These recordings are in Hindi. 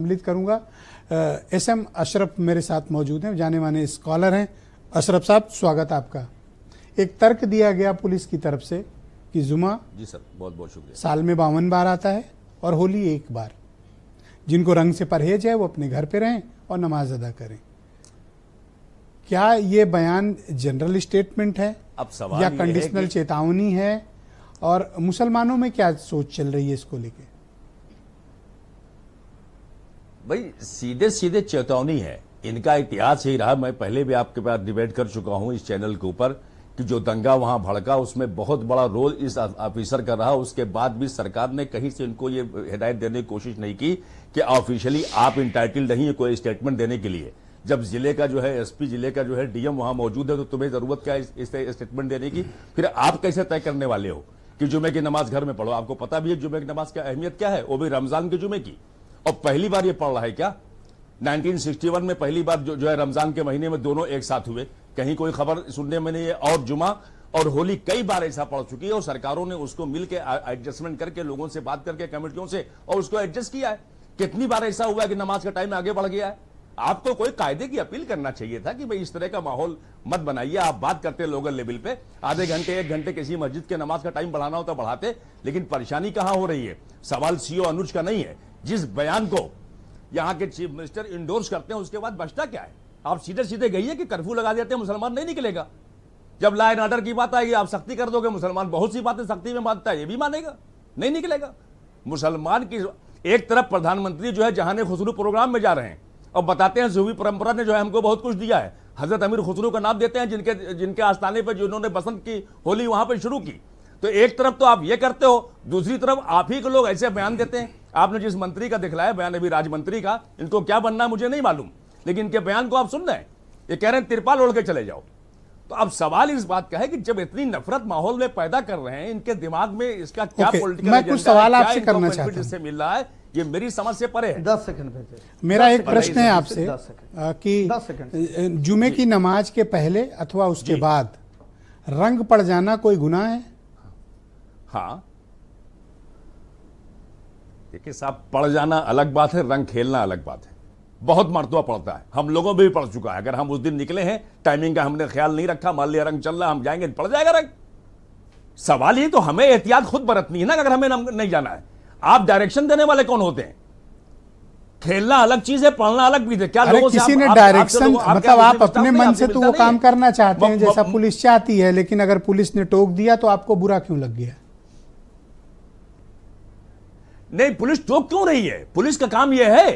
सम्मिलित करूंगा। एसएम अशरफ मेरे साथ मौजूद हैं, जाने माने स्कॉलर हैं। अशरफ साहब, स्वागत आपका। एक तर्क दिया गया पुलिस की तरफ से कि जुमा जी सर, बहुत बहुत शुक्रिया, साल में 52 बार आता है और होली एक बार। जिनको रंग से परहेज है वो अपने घर पे रहें और नमाज अदा करें। क्या ये बयान जनरल स्टेटमेंट है अब सवाल या ये कंडीशनल चेतावनी है, और मुसलमानों में क्या सोच चल रही है इसको लेके? भाई सीधे सीधे चेतावनी है। इनका इतिहास ही रहा। मैं पहले भी आपके पास डिबेट कर चुका हूं इस चैनल के ऊपर कि जो दंगा वहां भड़का उसमें बहुत बड़ा रोल इस ऑफिसर का रहा। उसके बाद भी सरकार ने कहीं से इनको ये हिदायत देने की कोशिश नहीं की कि ऑफिशियली आप इंटाइटल्ड नहीं है कोई स्टेटमेंट देने के लिए। जब जिले का जो है एसपी, जिले का जो है डीएम वहां मौजूद है तो तुम्हें जरूरत क्या है इस स्टेटमेंट देने की? फिर आप कैसे तय करने वाले हो कि जुमे की नमाज घर में पढ़ो? आपको पता भी है जुमे की नमाज की अहमियत क्या है, वो भी रमजान के जुमे की। और पहली बार ये पढ़ रहा है क्या? 1961 में पहली बार जो है रमजान के महीने में दोनों एक साथ हुए। कहीं कोई खबर सुनने में नहीं है। और जुमा और होली कई बार ऐसा पड़ चुकी है और सरकारों ने उसको मिलकर एडजस्टमेंट करके लोगों से बात करके कमेटियों से और उसको एडजस्ट किया है। कितनी बार ऐसा हुआ है कि नमाज का टाइम आगे बढ़ गया है। आपको कोई कायदे की अपील करना चाहिए था कि भाई इस तरह का माहौल मत बनाइए। आप बात करते लोकल लेवल पे, आधे घंटे एक घंटे किसी मस्जिद के नमाज का टाइम बढ़ाना होता बढ़ाते। लेकिन परेशानी कहां हो रही है? सवाल सीओ अनुज का नहीं है। जिस बयान को यहां के चीफ मिनिस्टर इंडोर्स करते हैं उसके बाद बचता क्या है? आप सीधे सीधे गई कि कर्फ्यू लगा देते हैं मुसलमान नहीं निकलेगा। जब लॉ एंड ऑर्डर की बात आएगी आप सख्ती कर दोगे। मुसलमान बहुत सी बातें सख्ती में मानता है, ये भी मानेगा, नहीं निकलेगा। मुसलमान की एक तरफ प्रधानमंत्री जो है जहाने खुसरू प्रोग्राम में जा रहे हैं और बताते हैं सूफी परंपरा ने जो है हमको बहुत कुछ दिया है। हजरत अमीर खुसरू का नाम देते हैं जिनके आस्थाने पर जिन्होंने बसंत की होली वहां पर शुरू की। तो एक तरफ तो आप ये करते हो, दूसरी तरफ आप ही के लोग ऐसे बयान देते हैं। आपने जिस मंत्री का दिखलाया बयान अभी राज्य मंत्री का, इनको क्या बनना मुझे नहीं मालूम, लेकिन इनके बयान को आप सुन रहे हैं। ये कह रहे हैं तिरपाल ओढ़ के चले जाओ। तो अब सवाल इस बात का है कि जब इतनी नफरत माहौल में पैदा कर रहे हैं, इनके दिमाग में इसका क्या पॉलिटिकल मैं कुछ सवाल आपसे करना चाहता हूं। जिससे मिल रहा है ये मेरी समझ से परे है। 10 सेकंड भेजे। मेरा एक प्रश्न है आपसे कि जुमे की नमाज के पहले अथवा उसके बाद रंग पड़ जाना कोई गुनाह है? हाँ, देखिए साहब, पड़ जाना अलग बात है, रंग खेलना अलग बात है। बहुत मरतबा पड़ता है, हम लोगों में भी पड़ चुका है। अगर हम उस दिन निकले हैं, टाइमिंग का हमने ख्याल नहीं रखा, मान लिया रंग चल रहा, हम जाएंगे पड़ जाएगा रंग। सवाल ये तो हमें एहतियात खुद बरतनी है ना। अगर हमें नहीं जाना है, आप डायरेक्शन देने वाले कौन होते हैं? खेलना अलग चीज है, पढ़ना अलग भी है। क्या लोगों किसी ने डायरेक्शन मतलब आप अपने मन से तो वो काम करना चाहते हैं जैसा पुलिस चाहती है, लेकिन अगर पुलिस ने टोक दिया तो आपको बुरा क्यों लग गया? नहीं, पुलिस टोक क्यों रही है? पुलिस का काम यह है,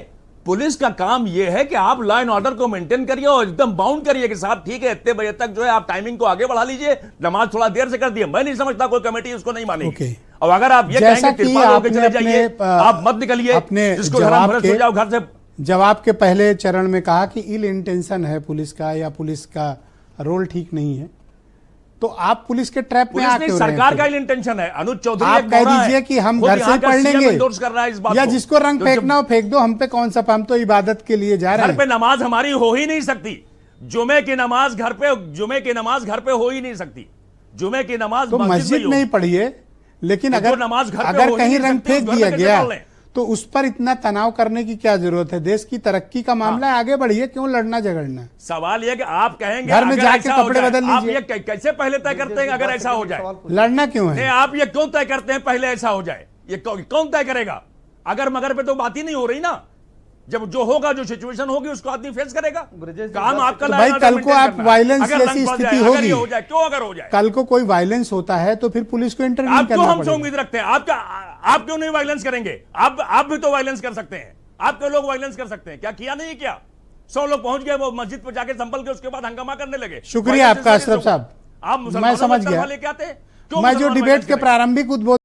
पुलिस का काम यह है कि आप लॉ एंड ऑर्डर को मेंटेन करिए और एकदम बाउंड करिए कि साहब ठीक है, इतने बजे तक जो है आप टाइमिंग को आगे बढ़ा लीजिए, नमाज थोड़ा देर से कर दिए। मैं नहीं समझता कोई कमेटी उसको नहीं मानेगी। और अगर आप ये कहेंगे तिरपाल होकर चले जाइए, आप मत निकलिए, अपने इसको जाओ घर से। जवाब के पहले चरण में कहा कि इल इंटेंशन है पुलिस का या पुलिस का रोल ठीक नहीं है, तो आप पुलिस के ट्रैप में आ क्यों रहे हैं? सरकार का इंटेंशन है। अनुज चौधरी आप कह दीजिए कि हम घर से पढ़ लेंगे या जिसको रंग फेंकना हो फेंक दो, हम पे कौन सा, हम तो इबादत के लिए जा रहे हैं। घर पे नमाज हमारी हो ही नहीं सकती। जुमे की नमाज घर पे हो ही नहीं सकती। जुमे की नमाज तो मस्जिद में ही पढ़िए, लेकिन अगर कहीं रंग फेंक दिया गया तो उस पर इतना तनाव करने की क्या जरूरत है? देश की तरक्की का मामला है, आगे बढ़िए, क्यों लड़ना झगड़ना? सवाल यह कि आप कहेंगे घर में जाके कपड़े बदल लीजिए। आप ये कैसे पहले तय करते हैं अगर ऐसा हो जाए? लड़ना क्यों है? आप ये क्यों तय करते हैं पहले ऐसा हो जाए? ये कौन तय करेगा? अगर मगर पे तो बात ही नहीं हो रही ना। जब जो होगा, जो सिचुएशन होगी उसको आदमी फेस करेगा। काम आपका। भाई कल को आप वायलेंस जैसी स्थिति होगी, हो जाए, क्यों अगर हो जाए, कल को कोई वायलेंस होता है तो फिर पुलिस को इंटरव्यू करना पड़ेगा। हमसे उम्मीद रखते हैं आप क्यों नहीं वायलेंस करेंगे? आप भी तो वायलेंस कर सकते हैं। आपके लोग वायलेंस कर सकते हैं। क्या किया नहीं किया? 100 लोग पहुंच गए वो मस्जिद पर जाके संभल के, उसके बाद हंगामा करने लगे। शुक्रिया आपका अशरफ साहब, आप मैं समझ गया। लेके आते। मैं जो डिबेट के प्रारंभिक उद्बोधन